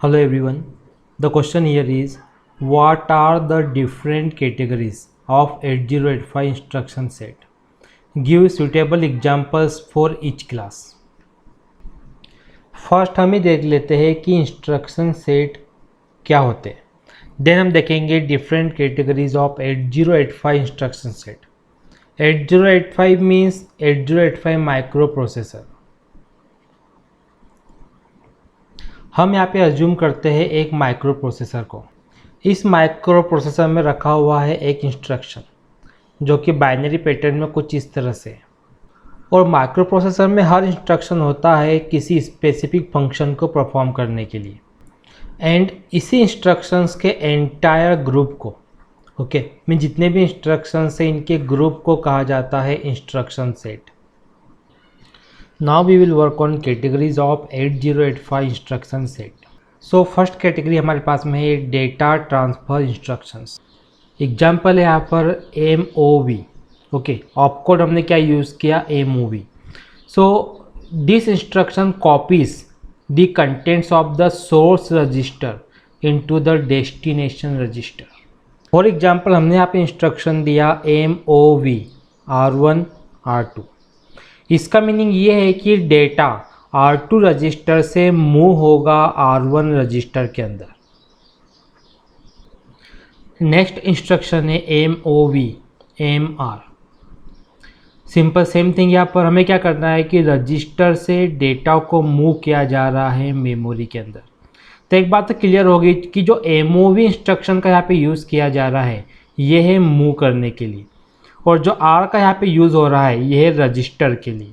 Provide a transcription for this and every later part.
Hello everyone. The question here is, what are the different categories of 8085 instruction set? Give suitable examples for each class. First हम ही देख लेते हैं कि instruction set क्या होते हैं. देन हम देखेंगे different categories of 8085 instruction set. 8085 means 8085 micro processor. हम यहाँ पे अज्यूम करते हैं एक माइक्रो प्रोसेसर को. इस माइक्रो प्रोसेसर में रखा हुआ है एक इंस्ट्रक्शन जो कि बाइनरी पैटर्न में कुछ इस तरह से है. और माइक्रो प्रोसेसर में हर इंस्ट्रक्शन होता है किसी स्पेसिफिक फंक्शन को परफॉर्म करने के लिए. एंड इसी इंस्ट्रक्शंस के एंटायर ग्रुप को मैं जितने भी इंस्ट्रक्शंस हैं इनके ग्रुप को कहा जाता है instruction set. Now we will work on categories of 8085 instruction set. So first category हमारे पास में है डेटा ट्रांसफ़र इंस्ट्रक्शंस. एग्जाम्पल है यहाँ पर MOV. ऑपकोड हमने क्या यूज़ किया, MOV. So this instruction copies the contents of the source register into the destination register. For example हमने यहाँ पे इंस्ट्रक्शन दिया MOV R1 R2. इसका मीनिंग ये है कि डेटा R2 रजिस्टर से मूव होगा R1 रजिस्टर के अंदर. नेक्स्ट इंस्ट्रक्शन है MOV MR. Simple same thing. यहाँ पर हमें क्या करना है कि रजिस्टर से डेटा को मूव किया जा रहा है मेमोरी के अंदर. तो एक बात तो क्लियर होगी कि जो MOV इंस्ट्रक्शन का यहाँ पे यूज़ किया जा रहा है ये है मूव करने के लिए, और जो R का यहाँ पे यूज़ हो रहा है ये है रजिस्टर के लिए,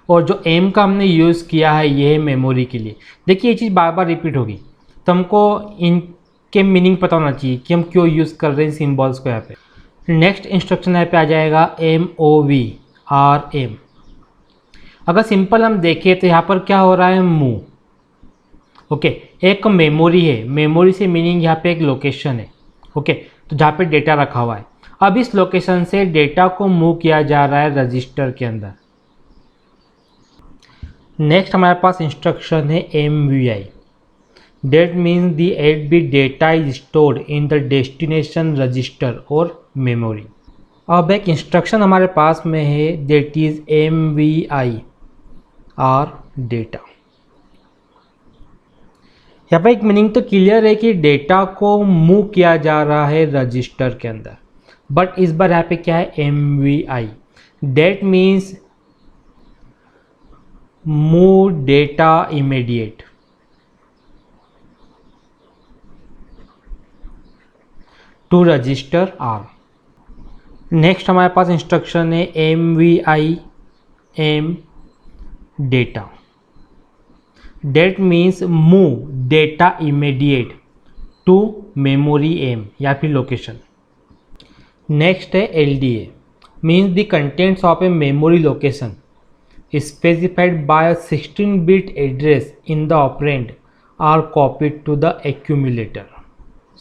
और जो M का हमने यूज़ किया है ये है मेमोरी के लिए. देखिए ये चीज़ बार बार रिपीट होगी तो हमको इनके मीनिंग पता होना चाहिए कि हम क्यों यूज़ कर रहे हैं सिंबल्स को यहाँ पे. नेक्स्ट इंस्ट्रक्शन यहाँ पे आ जाएगा MOV RM. अगर सिंपल हम देखें तो यहाँ पर क्या हो रहा है, मूव. एक मेमोरी है, मेमोरी से मीनिंग यहाँ पे एक लोकेशन है. तो जहाँ पे डेटा रखा हुआ है, अब इस लोकेशन से डेटा को मूव किया जा रहा है रजिस्टर के अंदर. नेक्स्ट हमारे पास इंस्ट्रक्शन है MVI. That means the 8-bit data is stored in the destination register और मेमोरी. अब एक इंस्ट्रक्शन हमारे पास में है that is MVI R data. यहाँ पर एक मीनिंग तो क्लियर है कि डेटा को मूव किया जा रहा है रजिस्टर के अंदर, बट इस बार यहाँ पे क्या है, MVI. That means move data immediate. To register R. Next हमारे पास इंस्ट्रक्शन है MVI M डेटा. That means move data immediate to memory M या फिर लोकेशन. नेक्स्ट है LDA. Means the contents of a memory location specified by a 16-bit address in the operand are copied to the accumulator.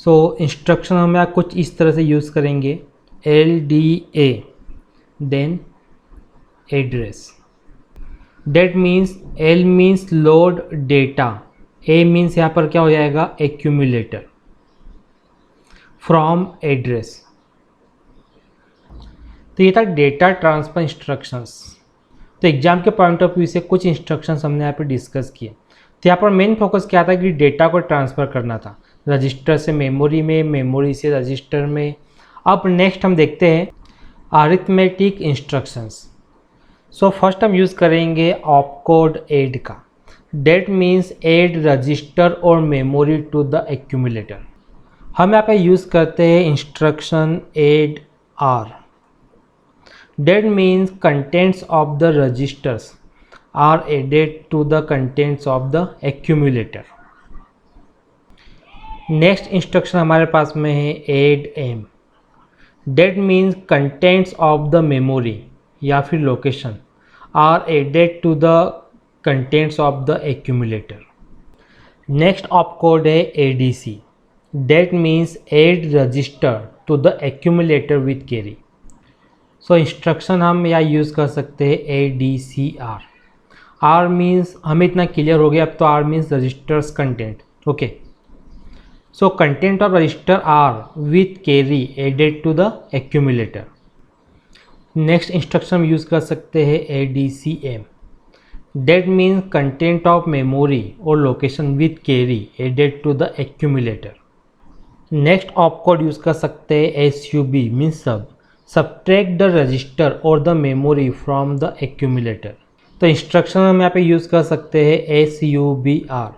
So instruction हम यहाँ कुछ इस तरह से use करेंगे, LDA then address. That means L means load data, A means यहाँ पर क्या हो जाएगा, accumulator from address. तो ये था डेटा ट्रांसफर इंस्ट्रक्शंस. तो एग्जाम के पॉइंट ऑफ व्यू से कुछ इंस्ट्रक्शंस हमने यहाँ पे डिस्कस किए. तो यहाँ पर मेन फोकस क्या था कि डेटा को ट्रांसफ़र करना था रजिस्टर से मेमोरी में, मेमोरी से रजिस्टर में. अब नेक्स्ट हम देखते हैं अरिथमेटिक इंस्ट्रक्शंस. सो फर्स्ट हम यूज़ करेंगे ऑपकोड ऐड का. डेट मीन्स ऐड रजिस्टर और मेमोरी टू द एक्यूमुलेटर. हम यहाँ पे यूज़ करते हैं instruction add R. That means contents of the registers are added to the contents of the accumulator. Next instruction हमारे पास में है add M. That means contents of the memory या फिर location are added to the contents of the accumulator. Next opcode है ADC. That means add register to the accumulator with carry. So instruction हम यहाँ use कर सकते हैं ADCR. Are means हमें इतना क्लियर हो गया अब तो R means registers content. Okay, so content of register R with carry added to the accumulator. Next instruction हम यूज़ कर सकते हैं ADCM. That means content of memory or location with carry added to the accumulator. Next opcode use कर सकते हैं SUB means subtract the register or the memory from the accumulator. तो instruction हम यहाँ पे यूज़ कर सकते हैं SUBR.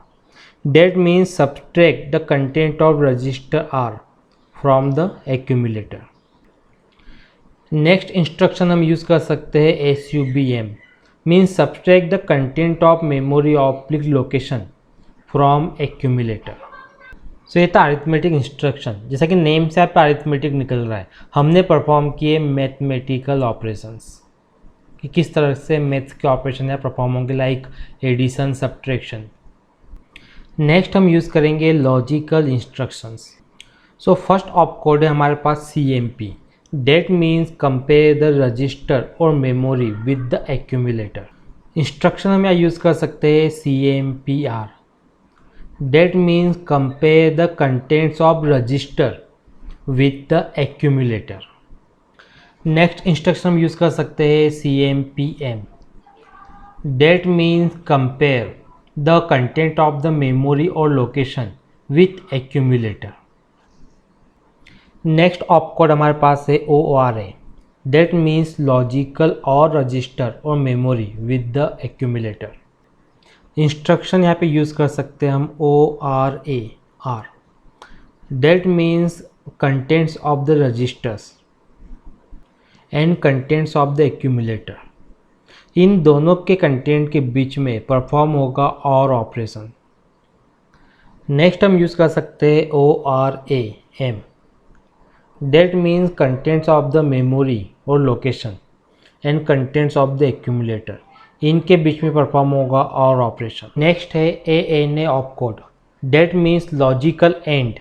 That means subtract the content of register R from the accumulator. Next instruction हम यूज़ कर सकते हैं SUBM means subtract the content of memory oblique location from accumulator. सो ये था अरिथमेटिक इंस्ट्रक्शन. जैसा कि नेम से आप अरिथमेटिक निकल रहा है, हमने परफॉर्म किए मैथमेटिकल ऑपरेशंस कि किस तरह से मैथ्स के ऑपरेशन या परफॉर्म होंगे लाइक एडिशन सब्ट्रैक्शन. नेक्स्ट हम यूज़ करेंगे logical instructions. So first opcode है हमारे पास CMP. That means compare the register or memory with the accumulator. Instruction हम यहाँ यूज़ कर सकते हैं CMPR. That means compare the contents of register with the accumulator. Next instruction हम use कर सकते हैं CMPM. That means compare the content of the memory or location with accumulator. Next opcode हमारे पास है ORA. That means लॉजिकल और register और memory with the accumulator. Instruction यहाँ पे यूज़ कर सकते हैं हम ORAR. That means contents of the registers and contents of the accumulator. इन दोनों के कंटेंट के बीच में परफॉर्म होगा और ऑपरेशन. नेक्स्ट हम यूज़ कर सकते हैं ORAM. That means contents of the memory or location and contents of the accumulator. इनके बीच में परफॉर्म होगा और ऑपरेशन. नेक्स्ट है ANA opcode. That means logical and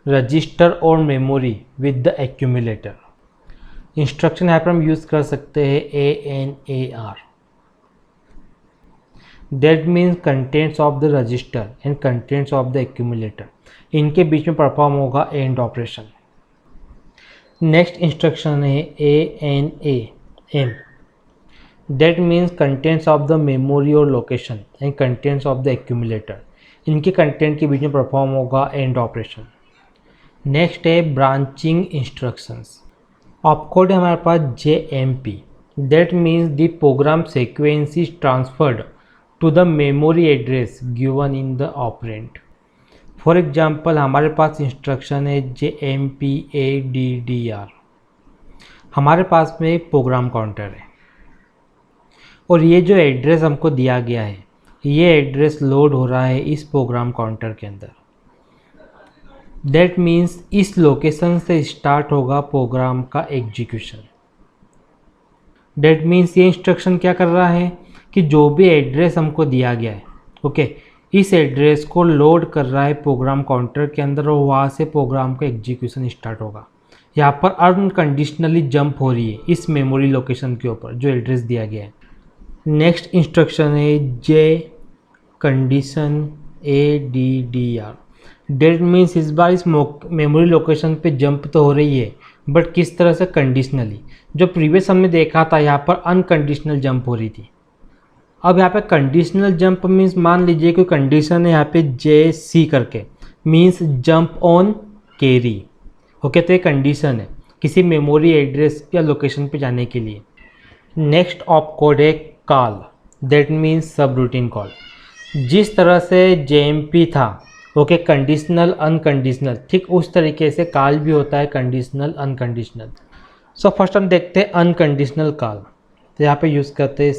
register or memory with the accumulator. Instruction यहाँ पर हम यूज़ कर सकते हैं ANAR. That means contents of the register and contents of the accumulator. इनके बीच में परफॉर्म होगा एंड ऑपरेशन. नेक्स्ट इंस्ट्रक्शन है ANAM. That means contents of the memory or location and contents of the accumulator. इनके content के बीच में perform होगा and operation. Next है branching instructions. Opcode है हमारे पास JMP. That means the program sequence is transferred to the memory address given in the operand. For example हमारे पास instruction है JMP-ADDR. हमारे पास में एक प्रोग्राम काउंटर है और ये जो एड्रेस हमको दिया गया है ये एड्रेस लोड हो रहा है इस प्रोग्राम काउंटर के अंदर. दैट मीन्स इस लोकेशन से स्टार्ट होगा प्रोग्राम का एग्जीक्यूशन. दैट मीन्स ये इंस्ट्रक्शन क्या कर रहा है कि जो भी एड्रेस हमको दिया गया है इस एड्रेस को लोड कर रहा है प्रोग्राम काउंटर के अंदर और वहाँ से प्रोग्राम का एग्जीक्यूशन स्टार्ट होगा. यहाँ पर अनकंडीशनली जंप हो रही है इस मेमोरी लोकेशन के ऊपर जो एड्रेस दिया गया है. नेक्स्ट इंस्ट्रक्शन है JCondition ADDR. डेट मीन्स इस बार इस मेमोरी लोकेशन पे जंप तो हो रही है बट किस तरह से कंडीशनली. जो प्रीवियस हमने देखा था यहाँ पर अनकंडीशनल जंप हो रही थी. अब यहाँ पे कंडीशनल जंप मीन्स मान लीजिए कोई कंडीशन है यहाँ पे JC करके means jump on carry. Okay, तो ये कंडीशन है किसी मेमोरी एड्रेस या लोकेशन पे जाने के लिए. नेक्स्ट ऑपकोड है कॉल. दैट मीन्स सब रूटीन कॉल. जिस तरह से JMP था कंडीशनल अनकंडीशनल, ठीक उस तरीके से कॉल भी होता है कंडीशनल अनकंडीशनल. सो फर्स्ट हम देखते हैं अनकंडीशनल कॉल. तो यहाँ पे यूज़ करते हैं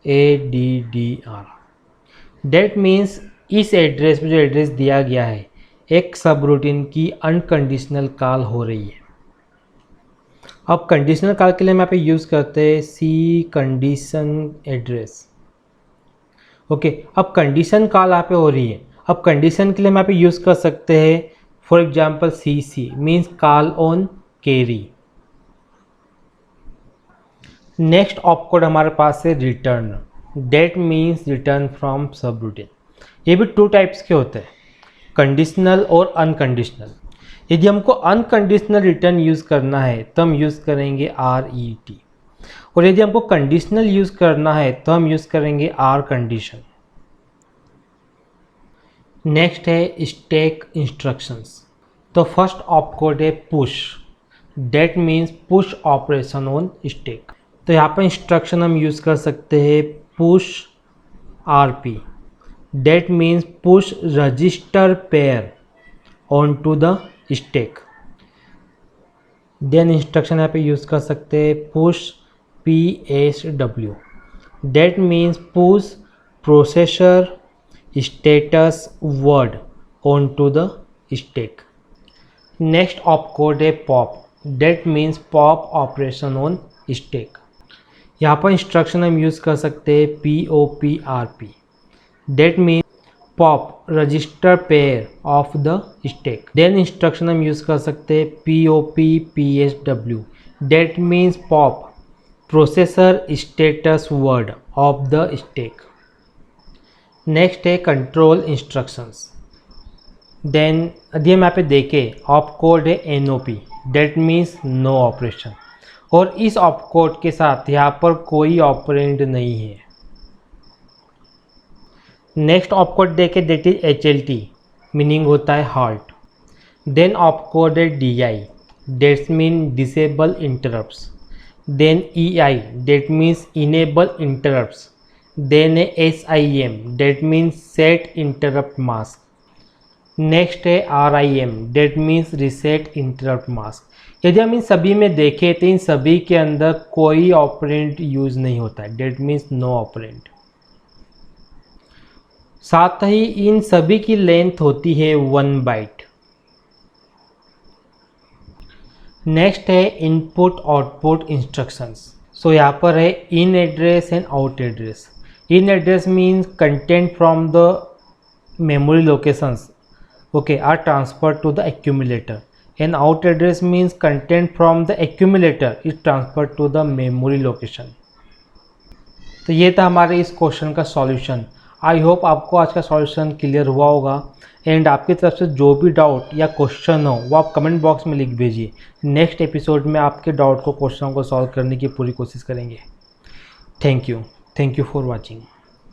CALLADDR. डेट मीन्स इस एड्रेस पे जो एड्रेस दिया गया है एक सब रूटीन की अनकंडीशनल कॉल हो रही है. अब कंडीशनल कॉल के लिए हम यहाँ पे यूज़ करते हैं CCondition एड्रेस. ओके, अब कंडीशन कॉल यहाँ पे हो रही है. अब कंडीशन के लिए हम यहाँ पे यूज़ कर सकते हैं for example CC means call on carry. Next opcode हमारे पास है return. That means return from सब रूटीन। ये भी 2 टाइप्स के होते हैं, कंडीशनल और अनकंडीशनल। यदि हमको अनकंडीशनल रिटर्न यूज़ करना है तो हम यूज़ करेंगे RET, और यदि हमको कंडीशनल यूज़ करना है तो हम यूज़ करेंगे R कंडीशन। नेक्स्ट है स्टैक इंस्ट्रक्शंस। तो फर्स्ट ऑपकोड है push. That means push operation on stack. तो यहाँ पर इंस्ट्रक्शन हम यूज़ कर सकते हैं push RP। That means push register pair on to the stack. Then instruction यहाँ पे यूज़ कर सकते हैं push PSW। That means push processor status word on to the stack. Next opcode है pop. That means pop operation on stack. यहाँ पर instruction हम use कर सकते हैं POPRP। That means pop register pair of the stack. Then instruction हम use कर सकते हैं POPPSW। That means pop processor status word of the stack. Next है कंट्रोल इंस्ट्रक्शंस। देन यदि हम यहाँ पे देखें ऑपकोड है NOP। That means no operation, और इस ऑपकोड के साथ यहाँ पर कोई ऑपरेंड नहीं है। नेक्स्ट ऑपकोड देखें दैट इज HLT, मीनिंग होता है हॉल्ट। देन ऑपकोड है DI, that's mean disable interrupts. Then EI, that means enable interrupts. Then है SIM, that means set interrupt mask. Next है RIM, that means reset interrupt mask. यदि हम इन सभी में देखें तो इन सभी के अंदर कोई ऑपरेंड यूज नहीं होता है, डेट मीन्स नो ऑपरेंड। साथ ही इन सभी की लेंथ होती है 1 बाइट। नेक्स्ट है इनपुट आउटपुट इंस्ट्रक्शंस। सो यहाँ पर है in address and out address. In address means content from the memory locations are transferred to the accumulator, and out address means content from the accumulator is transferred to the memory location। तो ये था हमारे इस question का solution. I hope आपको आज का solution clear हुआ होगा, एंड आपकी तरफ से जो भी डाउट या क्वेश्चन हो वो आप कमेंट बॉक्स में लिख भेजिए। नेक्स्ट एपिसोड में आपके डाउट को, क्वेश्चन को सॉल्व करने की पूरी कोशिश करेंगे। Thank you for watching.